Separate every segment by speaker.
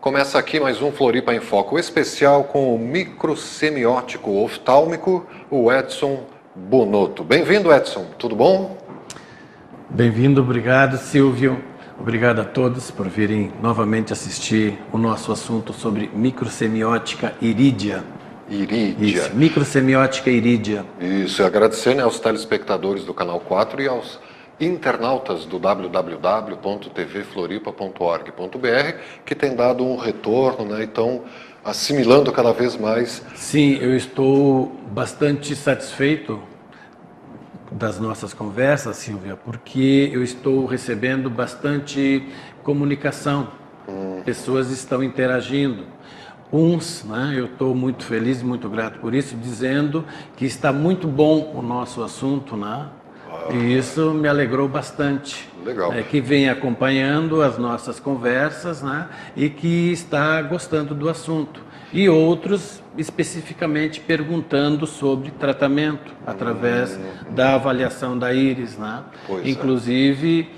Speaker 1: Começa aqui mais um Floripa em Foco especial com o microsemiótico oftálmico, o Edson Bonotto. Bem-vindo, Edson. Tudo bom?
Speaker 2: Bem-vindo, obrigado, Silvio. Obrigado a todos por virem novamente assistir o nosso assunto sobre microsemiótica irídia.
Speaker 1: Irídia.
Speaker 2: Isso, microsemiótica irídia.
Speaker 1: Isso, e agradecer aos telespectadores do Canal 4 e aos internautas do www.tvfloripa.org.br que têm dado um retorno, e estão assimilando cada vez mais.
Speaker 2: Sim, eu estou bastante satisfeito das nossas conversas, Silvia, porque eu estou recebendo bastante comunicação. Pessoas estão interagindo. Eu estou muito feliz e muito grato por isso, dizendo que está muito bom o nosso assunto, E isso me alegrou bastante.
Speaker 1: Legal.
Speaker 2: Que vem acompanhando as nossas conversas, E que está gostando do assunto. E outros especificamente perguntando sobre tratamento através da avaliação da íris, Inclusive,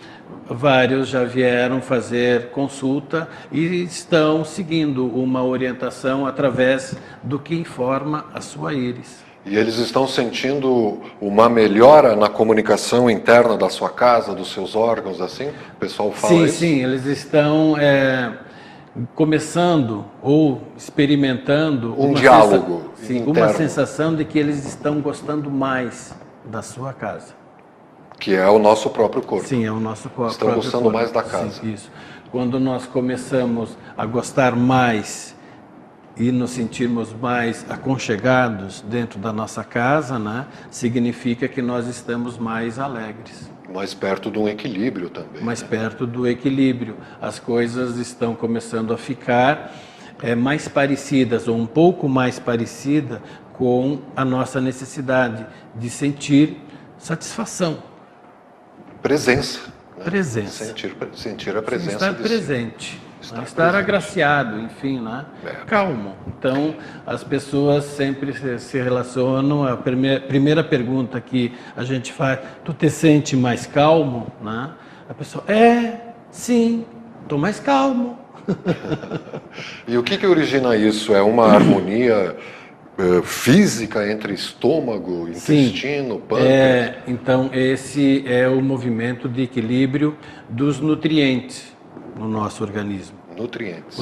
Speaker 2: vários já vieram fazer consulta e estão seguindo uma orientação através do que informa a sua íris.
Speaker 1: E eles estão sentindo uma melhora na comunicação interna da sua casa, dos seus órgãos, assim? O pessoal fala isso?
Speaker 2: Sim, eles estão começando ou experimentando
Speaker 1: um diálogo interno.
Speaker 2: Uma sensação de que eles estão gostando mais da sua casa.
Speaker 1: Que é o nosso próprio corpo.
Speaker 2: Sim, é o nosso próprio corpo.
Speaker 1: Estão gostando mais da casa.
Speaker 2: Sim, isso. Quando nós começamos a gostar mais e nos sentirmos mais aconchegados dentro da nossa casa, significa que nós estamos mais alegres.
Speaker 1: Mais perto de um equilíbrio também.
Speaker 2: Mais perto do equilíbrio. As coisas estão começando a ficar mais parecidas, ou um pouco mais parecida com a nossa necessidade de sentir satisfação.
Speaker 1: Presença.
Speaker 2: Presença.
Speaker 1: Sentir a presença.
Speaker 2: Estar presente. Estar agraciado, enfim, Calmo. Então, as pessoas sempre se relacionam. A primeira pergunta que a gente faz: tu te sente mais calmo? A pessoa: sim, estou mais calmo.
Speaker 1: E o que origina isso? É uma harmonia física entre estômago, intestino, pâncreas?
Speaker 2: Então, esse é o movimento de equilíbrio dos nutrientes no nosso organismo.
Speaker 1: Nutrientes.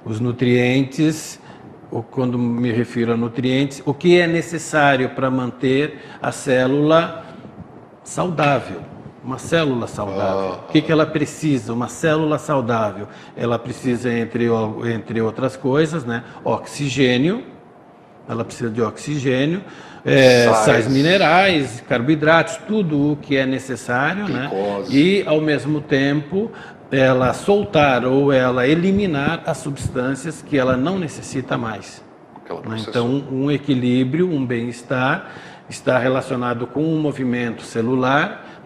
Speaker 2: Os nutrientes, quando me refiro a nutrientes, o que é necessário para manter a célula saudável? Uma célula saudável. O que ela precisa? Uma célula saudável. Ela precisa, entre outras coisas, oxigênio. Ela precisa de oxigênio, sais minerais, carboidratos, tudo o que é necessário, E, ao mesmo tempo, ela soltar ou ela eliminar as substâncias que ela não necessita mais. Então, um equilíbrio, um bem-estar, está relacionado com um movimento celular,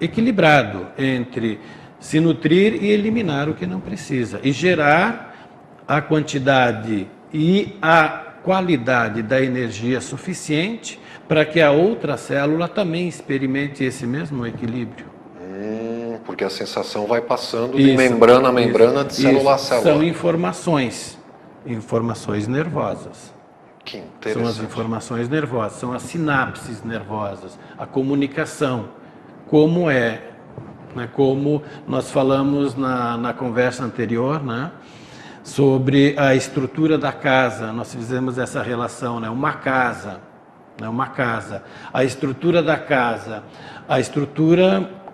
Speaker 2: equilibrado entre se nutrir e eliminar o que não precisa. E gerar a quantidade e a qualidade da energia suficiente para que a outra célula também experimente esse mesmo equilíbrio.
Speaker 1: Porque a sensação vai passando de membrana a membrana, de célula a célula.
Speaker 2: São informações nervosas.
Speaker 1: Que interessante.
Speaker 2: São as informações nervosas, são as sinapses nervosas, a comunicação. Como como nós falamos na conversa anterior, sobre a estrutura da casa. Nós fizemos essa relação, uma casa, a estrutura da casa,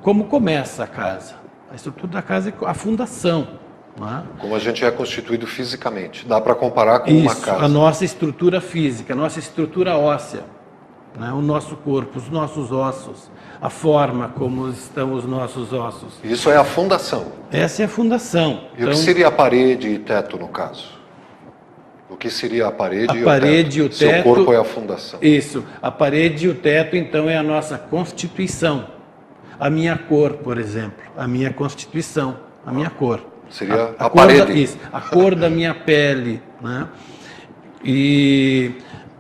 Speaker 2: como começa a casa. A estrutura da casa é a fundação.
Speaker 1: Como a gente é constituído fisicamente. Dá para comparar com uma casa.
Speaker 2: A nossa estrutura física, a nossa estrutura óssea, o nosso corpo, os nossos ossos, a forma como estão os nossos ossos.
Speaker 1: Isso é a fundação.
Speaker 2: Essa é a fundação.
Speaker 1: E o que seria a parede e teto, no caso? O que seria a parede e o teto? Seu corpo é a fundação.
Speaker 2: Isso. A parede e o teto, então, é a nossa constituição. A minha cor, por exemplo. A minha constituição. A minha cor.
Speaker 1: Seria a parede.
Speaker 2: A cor da minha pele. E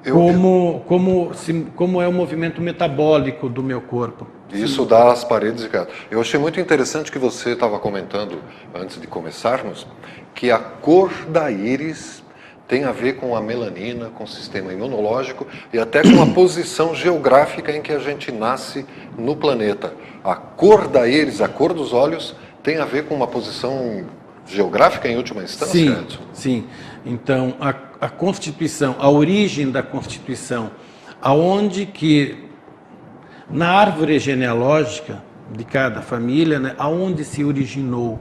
Speaker 2: como é o movimento metabólico do meu corpo.
Speaker 1: Isso dá as paredes de casa. Eu achei muito interessante que você estava comentando, antes de começarmos, que a cor da íris tem a ver com a melanina, com o sistema imunológico e até com a posição geográfica em que a gente nasce no planeta. A cor da íris, a cor dos olhos, tem a ver com uma posição geográfica em última instância,
Speaker 2: Sim,
Speaker 1: Edson?
Speaker 2: sim. Então, a Constituição, a origem da Constituição, aonde que na árvore genealógica de cada família, né, aonde se originou,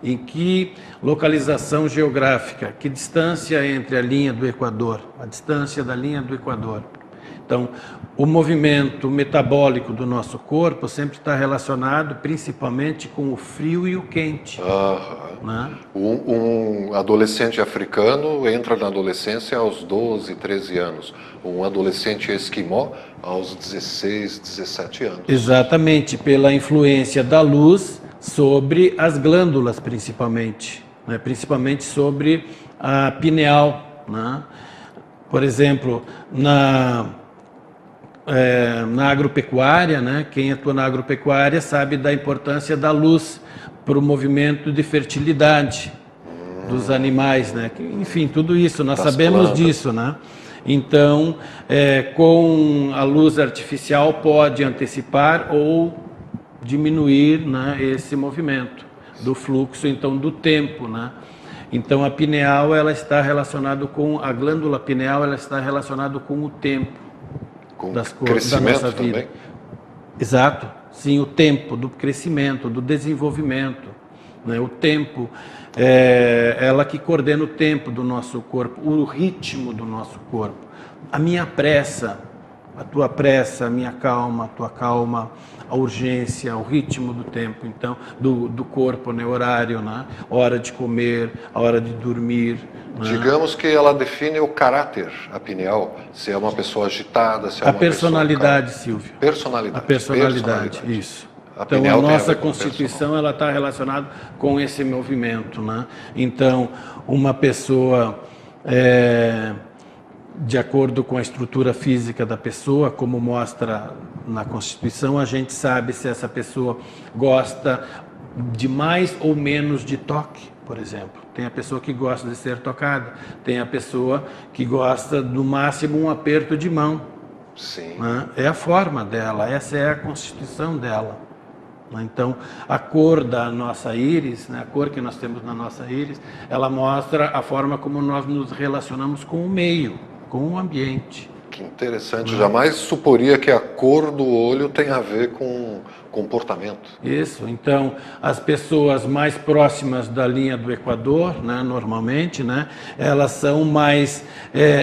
Speaker 2: em que localização geográfica, que distância entre a linha do Equador, a distância da linha do Equador. Então, o movimento metabólico do nosso corpo sempre está relacionado principalmente com o frio e o quente. Né?
Speaker 1: Um adolescente africano entra na adolescência aos 12, 13 anos. Um adolescente esquimó aos 16, 17 anos.
Speaker 2: Exatamente, pela influência da luz sobre as glândulas, principalmente. Né? Principalmente sobre a pineal. Né? Por exemplo, na agropecuária, né? Quem atua na agropecuária sabe da importância da luz para o movimento de fertilidade dos animais, né? Enfim, tudo isso, nós sabemos
Speaker 1: plantas.
Speaker 2: disso, né? Então, com a luz artificial pode antecipar ou diminuir, né, esse movimento do fluxo, então, do tempo, né? Então, a pineal, ela está relacionada com a glândula pineal, ela está relacionada com o tempo
Speaker 1: Com
Speaker 2: da
Speaker 1: crescimento
Speaker 2: nossa vida.
Speaker 1: também?
Speaker 2: Exato, sim, o tempo do crescimento, do desenvolvimento, né? O tempo, ela que coordena o tempo do nosso corpo, o ritmo do nosso corpo. A minha pressa, a tua pressa, a minha calma, a tua calma, a urgência, o ritmo do tempo, então, do corpo, né? Horário, né? Hora de comer, a hora de dormir. Né?
Speaker 1: Digamos que ela define o caráter, a pineal, se é uma pessoa agitada, se é
Speaker 2: A
Speaker 1: uma
Speaker 2: personalidade,
Speaker 1: pessoa...
Speaker 2: Silvio.
Speaker 1: Personalidade.
Speaker 2: A personalidade, isso.
Speaker 1: A
Speaker 2: Então, a
Speaker 1: pineal tem a
Speaker 2: nossa
Speaker 1: ver com
Speaker 2: Constituição ela está relacionada com esse movimento, né? Então, uma pessoa, de acordo com a estrutura física da pessoa, como mostra na Constituição, a gente sabe se essa pessoa gosta de mais ou menos de toque, por exemplo. Tem a pessoa que gosta de ser tocada, tem a pessoa que gosta do máximo um aperto de mão.
Speaker 1: Sim.
Speaker 2: Né? É a forma dela, essa é a constituição dela. Então, a cor da nossa íris, né, a cor que nós temos na nossa íris, ela mostra a forma como nós nos relacionamos com o meio, com o ambiente.
Speaker 1: Que interessante. Jamais suporia que a cor do olho tem a ver com comportamento.
Speaker 2: Isso. Então, as pessoas mais próximas da linha do Equador, né, normalmente, né, elas são mais,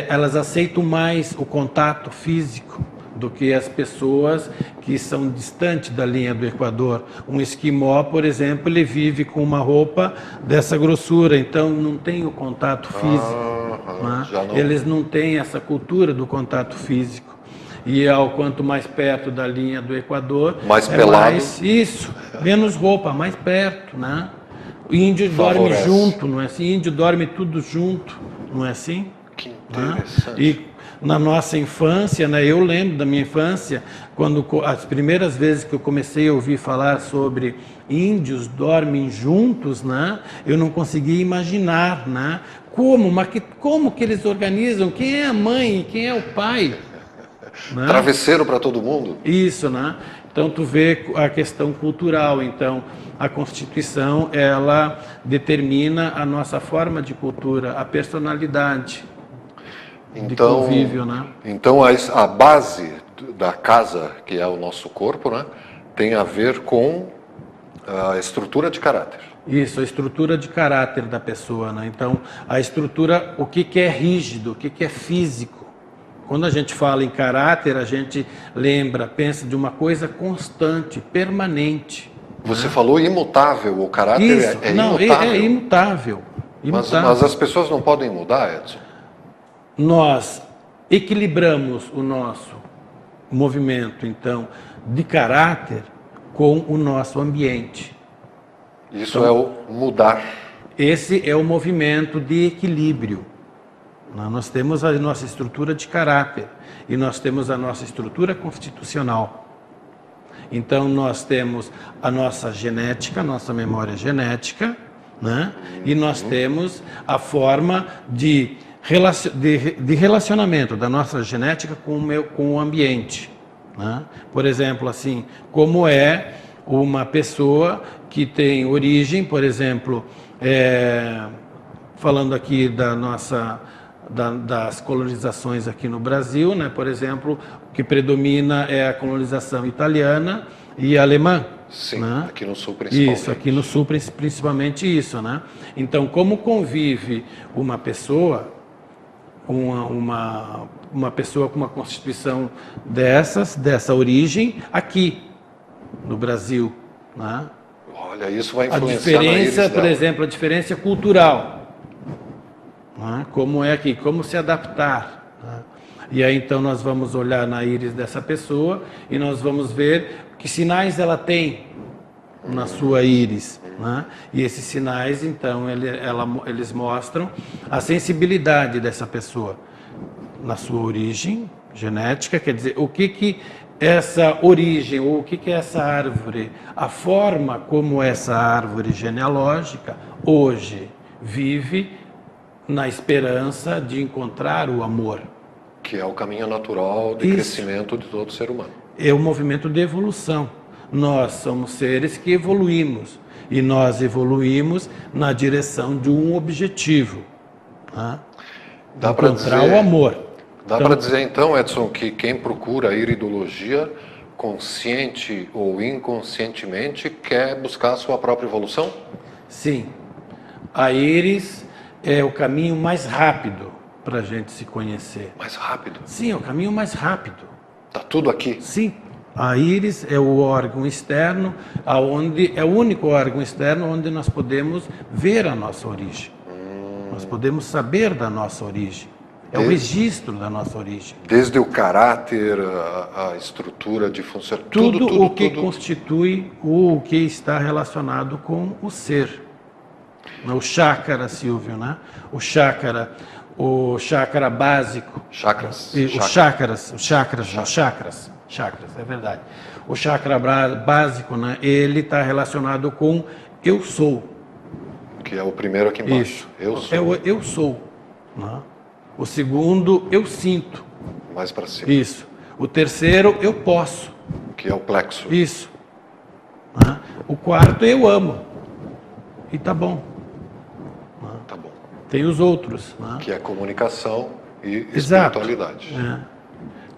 Speaker 2: elas aceitam mais o contato físico do que as pessoas que são distantes da linha do Equador. Um esquimó, por exemplo, ele vive com uma roupa dessa grossura, então não tem o contato físico. Né? Eles não têm essa cultura do contato físico. E ao quanto mais perto da linha do Equador,
Speaker 1: mais pelado.
Speaker 2: Mais isso, menos roupa, mais perto, né? O índio dorme junto, não é assim? O índio dorme tudo junto, não é assim?
Speaker 1: Que interessante.
Speaker 2: E na nossa infância, né, eu lembro da minha infância, quando as primeiras vezes que eu comecei a ouvir falar sobre índios dormem juntos, né, eu não conseguia imaginar, né, como que eles organizam, quem é a mãe e quem é o pai. Né?
Speaker 1: Travesseiro para todo mundo.
Speaker 2: Isso, né? Então tu vê a questão cultural. Então a Constituição ela determina a nossa forma de cultura, a personalidade de convívio, né?
Speaker 1: Então a base da casa, que é o nosso corpo, né, tem a ver com a estrutura de caráter.
Speaker 2: Isso, a estrutura de caráter da pessoa, né? Então a estrutura, o que é rígido, o que é físico. Quando a gente fala em caráter, a gente lembra, pensa de uma coisa constante, permanente.
Speaker 1: Você falou imutável, o caráter
Speaker 2: Isso,
Speaker 1: imutável.
Speaker 2: É imutável.
Speaker 1: Mas as pessoas não podem mudar, Edson?
Speaker 2: Nós equilibramos o nosso movimento, então, de caráter com o nosso ambiente.
Speaker 1: Isso então, é o mudar.
Speaker 2: Esse é o movimento de equilíbrio. Nós temos a nossa estrutura de caráter e nós temos a nossa estrutura constitucional. Então, nós temos a nossa genética, a nossa memória genética, né? E nós temos a forma de relacionamento da nossa genética com o ambiente, né? Por exemplo, assim, como é uma pessoa que tem origem, por exemplo, falando aqui das colonizações aqui no Brasil, né? Por exemplo, o que predomina é a colonização italiana e alemã.
Speaker 1: Sim,
Speaker 2: né?
Speaker 1: aqui no Sul principalmente.
Speaker 2: Isso, aqui no Sul principalmente isso, né? Então, como convive uma pessoa, uma pessoa com uma constituição dessa origem aqui no Brasil, né?
Speaker 1: Olha, isso vai
Speaker 2: A
Speaker 1: influenciar na íris
Speaker 2: diferença, por
Speaker 1: dela.
Speaker 2: exemplo, a diferença cultural. Né? Como é aqui, como se adaptar. Né? E aí então nós vamos olhar na íris dessa pessoa e nós vamos ver que sinais ela tem na sua íris. Né? E esses sinais, então, eles mostram a sensibilidade dessa pessoa na sua origem genética, quer dizer, o que essa origem, ou o que essa árvore, a forma como essa árvore genealógica hoje vive na esperança de encontrar o amor.
Speaker 1: Que é o caminho natural de crescimento de todo ser humano.
Speaker 2: É um movimento de evolução. Nós somos seres que evoluímos. E nós evoluímos na direção de um objetivo. Né?
Speaker 1: Dá para
Speaker 2: Encontrar
Speaker 1: dizer,
Speaker 2: o amor.
Speaker 1: Dá para dizer então, Edson, que quem procura a iridologia, consciente ou inconscientemente, quer buscar a sua própria evolução?
Speaker 2: Sim. A íris é o caminho mais rápido para a gente se conhecer.
Speaker 1: Mais rápido?
Speaker 2: Sim, é o caminho mais rápido.
Speaker 1: Está tudo aqui?
Speaker 2: Sim. A íris é o órgão externo, é o único órgão externo onde nós podemos ver a nossa origem. Nós podemos saber da nossa origem. É o registro da nossa origem.
Speaker 1: Desde o caráter, a estrutura de funcionamento.
Speaker 2: Tudo o que constitui o que está relacionado com o ser. O chácara, Silvio, né? O chácara básico.
Speaker 1: Chakras.
Speaker 2: Os chakras, é verdade. O chakra básico, né? Ele está relacionado com eu sou.
Speaker 1: Que é o primeiro aqui embaixo.
Speaker 2: Isso.
Speaker 1: Eu sou.
Speaker 2: É o eu sou. Né? O segundo, eu sinto.
Speaker 1: Mais para cima.
Speaker 2: Isso. O terceiro, eu posso.
Speaker 1: Que é o plexo.
Speaker 2: Isso. Né? O quarto, eu amo. E tá bom.
Speaker 1: Tá bom.
Speaker 2: Tem os outros. Né?
Speaker 1: Que é comunicação e
Speaker 2: Exato.
Speaker 1: espiritualidade.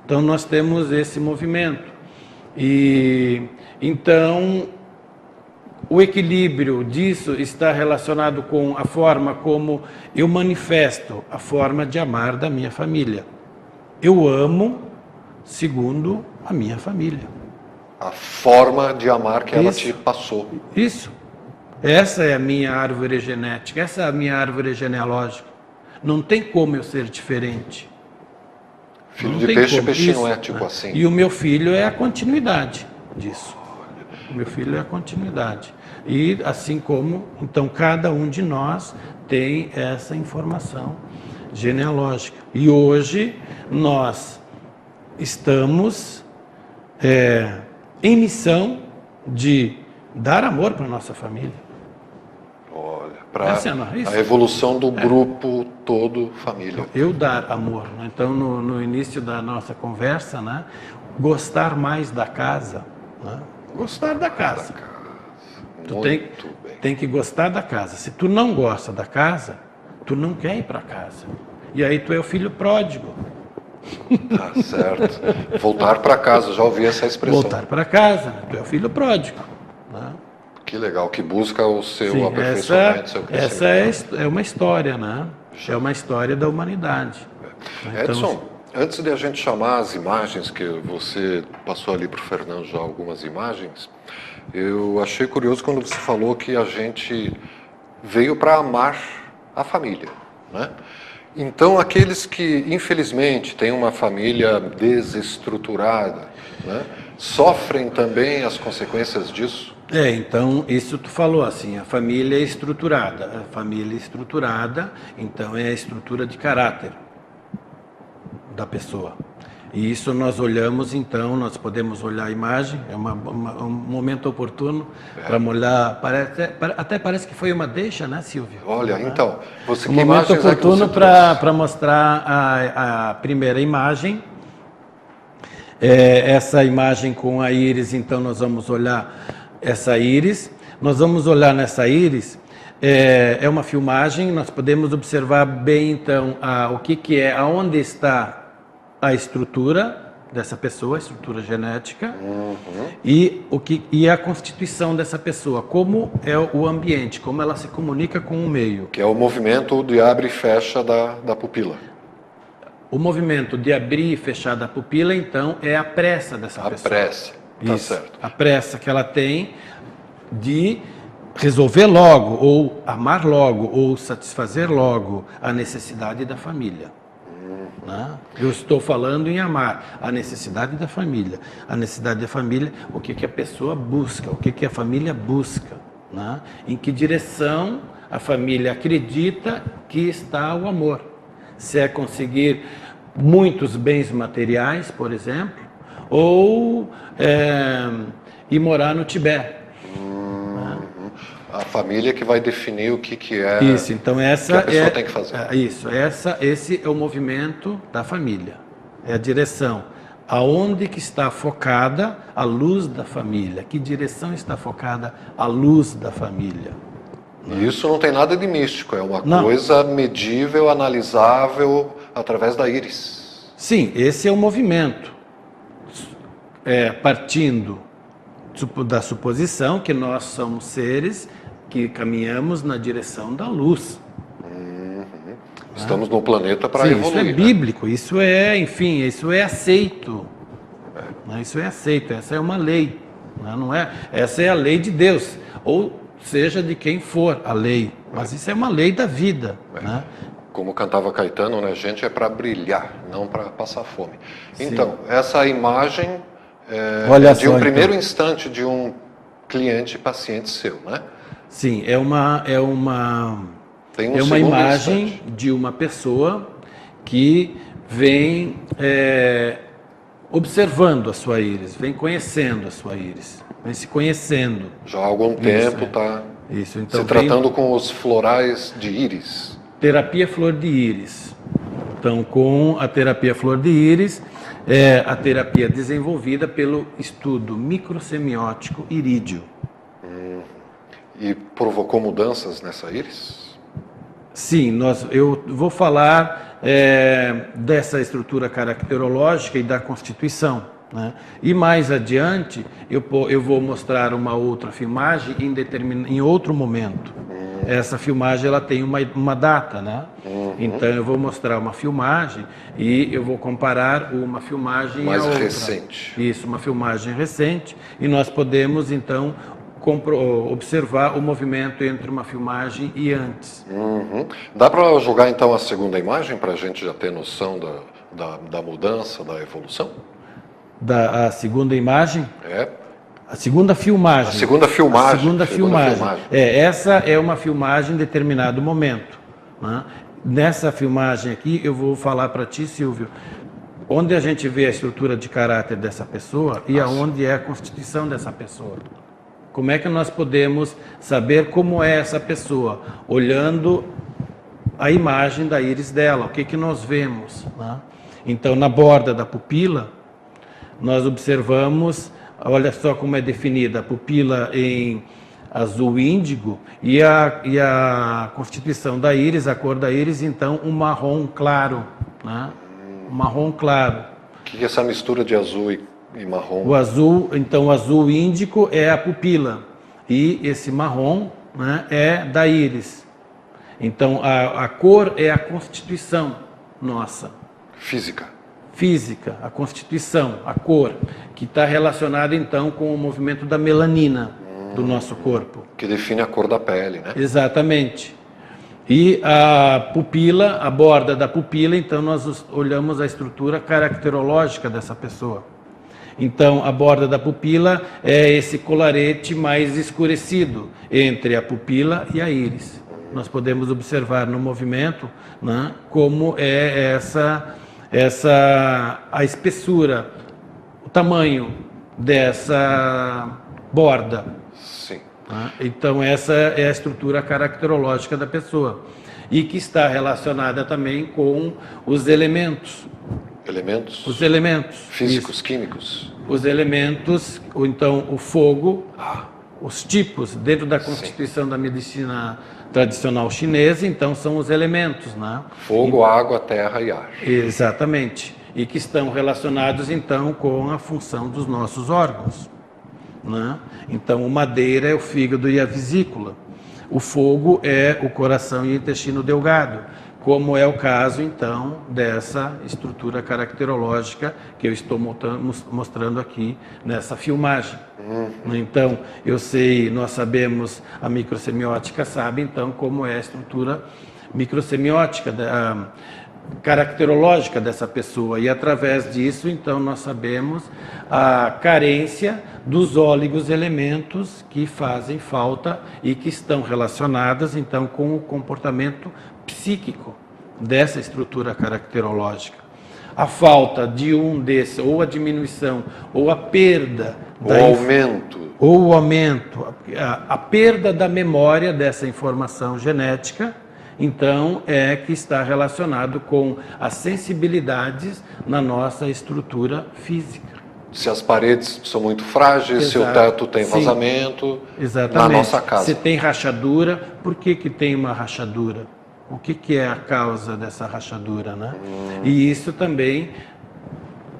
Speaker 2: Então nós temos esse movimento. E então o equilíbrio disso está relacionado com a forma como eu manifesto a forma de amar da minha família. Eu amo segundo a minha família.
Speaker 1: A forma de amar que ela
Speaker 2: Isso.
Speaker 1: te passou.
Speaker 2: Isso. Essa é a minha árvore genética, essa é a minha árvore genealógica. Não tem como eu ser diferente.
Speaker 1: Filho
Speaker 2: Não
Speaker 1: de
Speaker 2: tem
Speaker 1: peixe,
Speaker 2: como.
Speaker 1: peixinho
Speaker 2: Isso,
Speaker 1: é tipo
Speaker 2: né?
Speaker 1: assim.
Speaker 2: E o meu filho é a continuidade disso. O meu filho é a continuidade. E assim como, então, cada um de nós tem essa informação genealógica. E hoje nós estamos em missão de dar amor para a nossa família.
Speaker 1: Olha, para
Speaker 2: Essa é isso.
Speaker 1: a evolução do grupo todo, família.
Speaker 2: Eu dar amor. Né? Então, no início da nossa conversa, né? Gostar mais da casa. Né? Gostar da casa. Tu
Speaker 1: Muito bem.
Speaker 2: tem que gostar da casa. Se tu não gosta da casa, tu não quer ir para casa. E aí tu é o filho pródigo.
Speaker 1: Tá certo. Voltar para casa, já ouvi essa expressão.
Speaker 2: Voltar para casa, né? Tu é o filho pródigo. Né?
Speaker 1: Que legal, que busca o seu
Speaker 2: Sim,
Speaker 1: aperfeiçoamento, seu crescimento.
Speaker 2: essa é uma história, né? É uma história da humanidade. Então,
Speaker 1: Edson, antes de a gente chamar as imagens, que você passou ali para o Fernando já algumas imagens, eu achei curioso quando você falou que a gente veio para amar a família, né? Então, aqueles que, infelizmente, têm uma família desestruturada, né, sofrem também as consequências disso?
Speaker 2: então, isso tu falou assim, a família é estruturada. A família estruturada, então, é a estrutura de caráter. da pessoa. E isso nós olhamos, então, nós podemos olhar a imagem, é um momento oportuno para olhar, até parece que foi uma deixa, né, Silvio?
Speaker 1: Olha, então, você
Speaker 2: Um
Speaker 1: que
Speaker 2: momento
Speaker 1: imagens é que você
Speaker 2: oportuno
Speaker 1: trouxe?
Speaker 2: para mostrar a primeira imagem. Essa imagem com a íris, então nós vamos olhar essa íris. Nós vamos olhar nessa íris, é uma filmagem, nós podemos observar bem, então, o que é, aonde está a estrutura dessa pessoa, a estrutura genética, e a constituição dessa pessoa, como é o ambiente, como ela se comunica com o meio.
Speaker 1: Que é o movimento de abre e fecha da pupila.
Speaker 2: O movimento de abrir e fechar da pupila, então, é a pressa dessa pessoa.
Speaker 1: A pressa, tá
Speaker 2: Isso,
Speaker 1: certo.
Speaker 2: a pressa que ela tem de resolver logo, ou amar logo, ou satisfazer logo a necessidade da família. Né? Eu estou falando em amar a necessidade da família. A necessidade da família, o que a pessoa busca, o que a família busca. Né? Em que direção a família acredita que está o amor. Se é conseguir muitos bens materiais, por exemplo, ou ir morar no Tibete.
Speaker 1: A família que vai definir o que é
Speaker 2: Isso, então essa
Speaker 1: que a pessoa tem que fazer.
Speaker 2: Esse é o movimento da família. É a direção. Aonde que está focada a luz da família? Que direção está focada a luz da família?
Speaker 1: E isso não tem nada de místico, é uma coisa medível, analisável através da íris.
Speaker 2: Sim, esse é o movimento. Partindo da suposição que nós somos seres que caminhamos na direção da luz.
Speaker 1: Estamos no planeta para evoluir.
Speaker 2: Isso é bíblico, isso é, enfim, isso é aceito. Isso é aceito, essa é uma lei. Não é? Essa é a lei de Deus, ou seja, de quem for a lei. Mas isso é uma lei da vida. Né?
Speaker 1: Como cantava Caetano, né? Gente é para brilhar, não para passar fome. Então, essa imagem
Speaker 2: Olha
Speaker 1: de um
Speaker 2: só,
Speaker 1: primeiro
Speaker 2: então.
Speaker 1: instante de um cliente paciente seu, né?
Speaker 2: Sim, é uma
Speaker 1: Tem um
Speaker 2: uma
Speaker 1: segundo
Speaker 2: imagem
Speaker 1: instante.
Speaker 2: de uma pessoa que vem observando a sua íris, vem conhecendo a sua íris, vem se conhecendo.
Speaker 1: Já há algum tempo está
Speaker 2: Isso, então
Speaker 1: se tratando com os florais de íris.
Speaker 2: terapia flor de íris. Então, com a terapia flor de íris, é a terapia desenvolvida pelo estudo microsemiótico irídio.
Speaker 1: E provocou mudanças nessa íris?
Speaker 2: Sim, eu vou falar dessa estrutura caracterológica e da constituição. Né? E mais adiante, eu vou mostrar uma outra filmagem em outro momento. Essa filmagem ela tem uma data, né? Então eu vou mostrar uma filmagem e eu vou comparar uma filmagem
Speaker 1: Mais
Speaker 2: a outra.
Speaker 1: recente.
Speaker 2: Isso, uma filmagem recente, e nós podemos então observar o movimento entre uma filmagem e antes.
Speaker 1: Dá para jogar então a segunda imagem para a gente já ter noção da mudança, da evolução?
Speaker 2: A segunda imagem?
Speaker 1: É.
Speaker 2: A segunda filmagem.
Speaker 1: A segunda filmagem.
Speaker 2: A segunda filmagem. Essa é uma filmagem em determinado momento. Né? Nessa filmagem aqui, eu vou falar para ti, Silvio, onde a gente vê a estrutura de caráter dessa pessoa e aonde é a constituição dessa pessoa. Como é que nós podemos saber como é essa pessoa? Olhando a imagem da íris dela, o que nós vemos. Né? Então, na borda da pupila, nós observamos, olha só como é definida a pupila em azul índigo e a constituição da íris, a cor da íris, então, um marrom claro. Né? Um marrom claro.
Speaker 1: O que é essa mistura de azul e marrom?
Speaker 2: O azul, então, o azul índico é a pupila e esse marrom, né, é da íris. Então, a cor é a constituição nossa. Física, a constituição, a cor, que está relacionada então com o movimento da melanina do nosso corpo.
Speaker 1: Que define a cor da pele, né?
Speaker 2: Exatamente. E a pupila, a borda da pupila, então nós olhamos a estrutura caracterológica dessa pessoa. Então, a borda da pupila é esse colarete mais escurecido entre a pupila e a íris. Nós podemos observar no movimento, né, como é a espessura, o tamanho dessa borda.
Speaker 1: Sim.
Speaker 2: Tá? Então, essa é a estrutura caracterológica da pessoa e que está relacionada também com os elementos.
Speaker 1: Elementos?
Speaker 2: Os elementos.
Speaker 1: Físicos,
Speaker 2: Isso.
Speaker 1: químicos?
Speaker 2: Os elementos, ou então o fogo, os tipos, dentro da constituição da medicina tradicional chinesa, então são os elementos, né?
Speaker 1: Fogo, água, terra e ar.
Speaker 2: Exatamente. E que estão relacionados, então, com a função dos nossos órgãos, né? Então, o madeira é o fígado e a vesícula. O fogo é o coração e o intestino delgado, como é o caso, então, dessa estrutura caracterológica que eu estou mostrando aqui nessa filmagem. Então, nós sabemos, a microsemiótica sabe, então, como é a estrutura microsemiótica, caracterológica dessa pessoa. E, através disso, então, nós sabemos a carência dos óligos elementos que fazem falta e que estão relacionadas, então, com o comportamento psíquico dessa estrutura caracterológica. A falta de um desses, ou a diminuição, ou a perda, o aumento, a perda da memória dessa informação genética, então, é que está relacionado com as sensibilidades na nossa estrutura física.
Speaker 1: Se as paredes são muito frágeis, se o teto tem vazamento,
Speaker 2: exatamente.
Speaker 1: Na nossa casa.
Speaker 2: Se tem rachadura, por que tem uma rachadura? O que é a causa dessa rachadura, né? E isso também,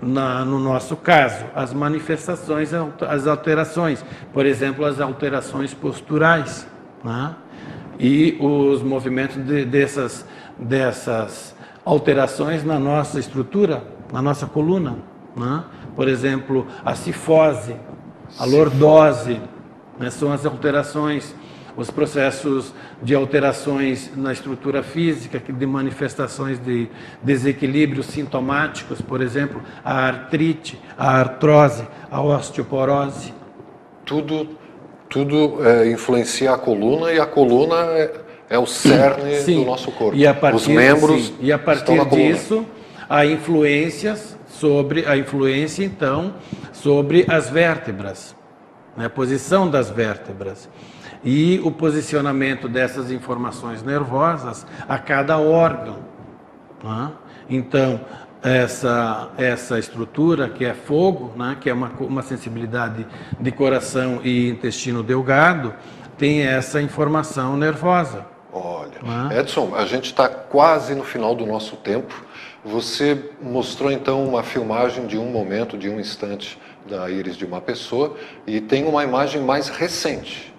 Speaker 2: no nosso caso, as manifestações, as alterações, por exemplo, as alterações posturais, né? E os movimentos dessas alterações na nossa estrutura, na nossa coluna, né? Por exemplo, a cifose, a lordose, né? São as alterações, os processos de alterações na estrutura física, de manifestações de desequilíbrios sintomáticos, por exemplo, a artrite, a artrose, a osteoporose.
Speaker 1: Tudo influencia a coluna, e a coluna é o cerne do nosso corpo. Os membros
Speaker 2: e a partir
Speaker 1: estão na coluna.
Speaker 2: disso, a influência, então, sobre as vértebras, né? A posição das vértebras e o posicionamento dessas informações nervosas a cada órgão, né? Então, essa estrutura que é fogo, né, que é uma sensibilidade de coração e intestino delgado, tem essa informação nervosa.
Speaker 1: Olha, Edson, a gente está quase no final do nosso tempo. Você mostrou então uma filmagem de um momento, de um instante da íris de uma pessoa, e tem uma imagem mais recente.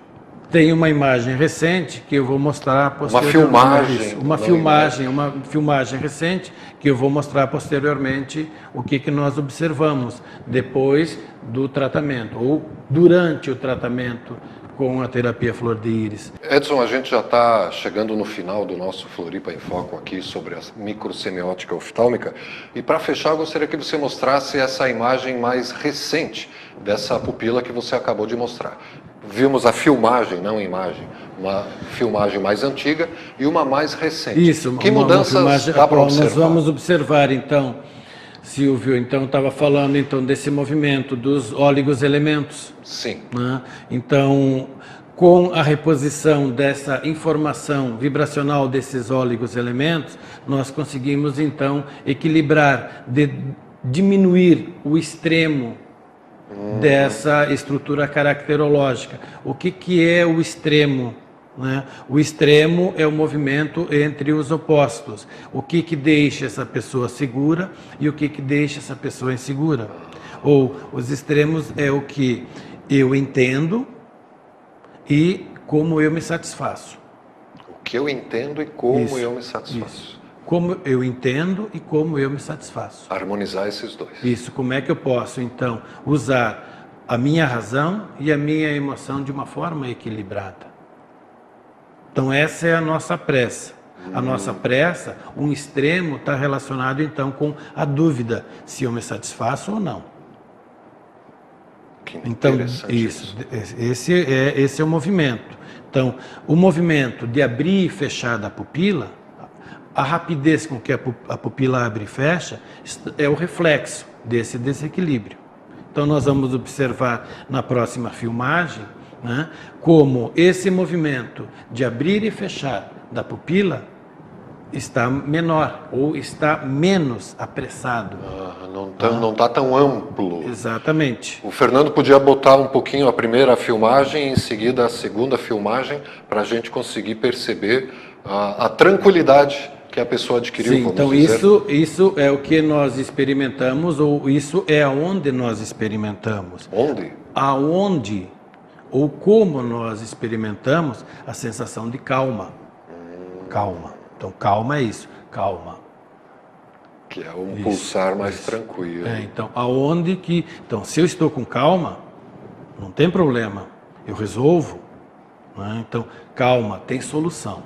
Speaker 2: Tem uma imagem recente que eu vou mostrar
Speaker 1: posteriormente.
Speaker 2: Uma filmagem recente que eu vou mostrar posteriormente o que nós observamos depois do tratamento ou durante o tratamento com a terapia Flor de Íris.
Speaker 1: Edson, a gente já está chegando no final do nosso Floripa em Foco aqui sobre a microsemiótica oftálmica, e para fechar eu gostaria que você mostrasse essa imagem mais recente dessa pupila que você acabou de mostrar. Vimos a filmagem, não a imagem, uma filmagem mais antiga e uma mais recente.
Speaker 2: Isso,
Speaker 1: que mudanças dá para observar?
Speaker 2: Nós vamos observar, então, Silvio, estava falando então desse movimento dos óligos elementos.
Speaker 1: Sim.
Speaker 2: Né? Então, com a reposição dessa informação vibracional desses óligos elementos, nós conseguimos então equilibrar, diminuir o extremo dessa estrutura caracterológica. O que é o extremo? Né? O extremo é o movimento entre os opostos. O que deixa essa pessoa segura e o que deixa essa pessoa insegura. Ou os extremos é o que eu entendo e como eu me satisfaço.
Speaker 1: O que eu entendo e como eu me satisfaço.
Speaker 2: Isso. Como eu entendo e como eu me satisfaço.
Speaker 1: Harmonizar esses dois.
Speaker 2: Isso, como é que eu posso, então, usar a minha razão e a minha emoção de uma forma equilibrada. Então, essa é a nossa pressa. A nossa pressa, um extremo, está relacionado, então, com a dúvida se eu me satisfaço ou não.
Speaker 1: Que
Speaker 2: então,
Speaker 1: isso.
Speaker 2: Esse é o movimento. Então, o movimento de abrir e fechar da pupila, a rapidez com que a pupila abre e fecha é o reflexo desse desequilíbrio. Então nós vamos observar na próxima filmagem, né, como esse movimento de abrir e fechar da pupila está menor ou está menos apressado.
Speaker 1: Não está tão amplo.
Speaker 2: Exatamente.
Speaker 1: O Fernando podia botar um pouquinho a primeira filmagem e em seguida a segunda filmagem para a gente conseguir perceber a tranquilidade que a pessoa adquiriu.
Speaker 2: Sim, então isso é o que nós experimentamos, ou isso é aonde nós experimentamos.
Speaker 1: Onde?
Speaker 2: Aonde ou como nós experimentamos a sensação de calma. Calma. Então calma é isso, calma.
Speaker 1: Que é um pulsar mais tranquilo.
Speaker 2: Então, aonde que... Então, se eu estou com calma, não tem problema, eu resolvo. Né? Então, calma, tem solução.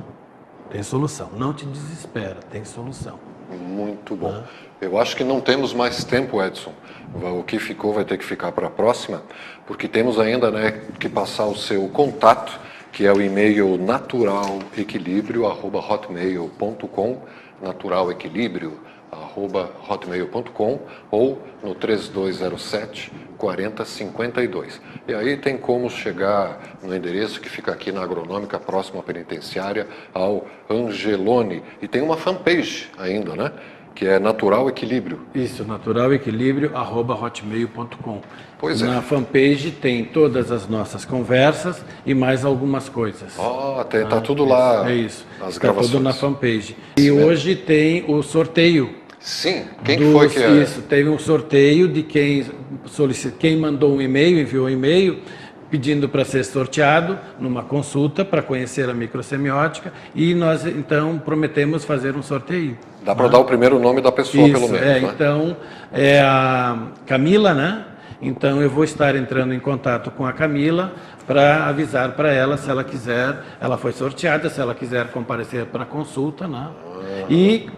Speaker 2: Tem solução. Não te desespera, tem solução.
Speaker 1: Muito bom. Eu acho que não temos mais tempo, Edson. O que ficou vai ter que ficar para a próxima, porque temos ainda, né, que passar o seu contato, que é o e-mail naturalequilibrio@hotmail.com, naturalequilibrio@hotmail.com, ou no 3207-4052. E aí tem como chegar no endereço que fica aqui na Agronômica, próximo à penitenciária, ao Angelone. E tem uma fanpage ainda, né? Que é Natural Equilíbrio.
Speaker 2: Isso, naturalequilibrio@hotmail.com.
Speaker 1: Pois é.
Speaker 2: Na fanpage tem todas as nossas conversas e mais algumas coisas.
Speaker 1: Tá tudo lá.
Speaker 2: É isso.
Speaker 1: As
Speaker 2: Está
Speaker 1: gravações.
Speaker 2: tudo na fanpage. E hoje tem o sorteio.
Speaker 1: Sim, quem que foi que é?
Speaker 2: Isso, teve um sorteio de quem mandou um e-mail, enviou um e-mail pedindo para ser sorteado numa consulta para conhecer a microsemiótica, e nós então prometemos fazer um sorteio.
Speaker 1: Dá para dar o primeiro nome da pessoa,
Speaker 2: Isso,
Speaker 1: pelo menos, né?
Speaker 2: Então, é a Camila, né? Então eu vou estar entrando em contato com a Camila para avisar para ela, se ela quiser, ela foi sorteada, se ela quiser comparecer para a consulta, né? E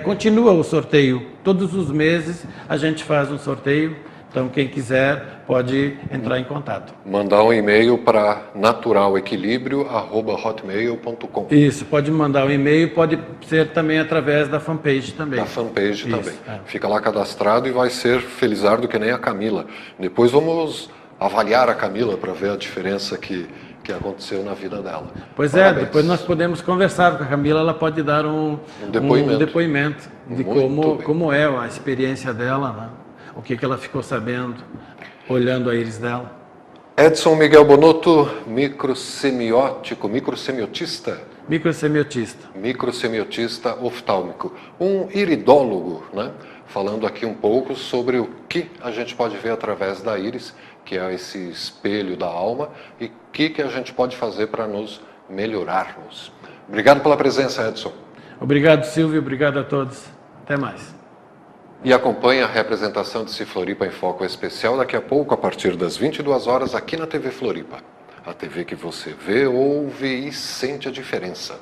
Speaker 2: continua o sorteio. Todos os meses a gente faz um sorteio. Então, quem quiser pode entrar em contato.
Speaker 1: Mandar um e-mail para naturalequilibrio@hotmail.com.
Speaker 2: Isso, pode mandar um e-mail, pode ser também através da fanpage também.
Speaker 1: Da fanpage
Speaker 2: Isso,
Speaker 1: também. Fica lá cadastrado e vai ser felizardo que nem a Camila. Depois vamos avaliar a Camila para ver a diferença que aconteceu na vida dela.
Speaker 2: Pois
Speaker 1: Parabéns.
Speaker 2: depois nós podemos conversar com a Camila, ela pode dar um depoimento de como é a experiência dela, né? O que ela ficou sabendo, olhando a íris dela.
Speaker 1: Edson Miguel Bonotto, microsemiotista? Microsemiotista oftálmico. Um iridólogo, né? Falando aqui um pouco sobre o que a gente pode ver através da íris, que é esse espelho da alma, e o que a gente pode fazer para nos melhorarmos. Obrigado pela presença, Edson.
Speaker 2: Obrigado, Silvio. Obrigado a todos. Até mais.
Speaker 1: E acompanhe a representação de Floripa em Foco Especial daqui a pouco, a partir das 22 horas, aqui na TV Floripa. A TV que você vê, ouve e sente a diferença.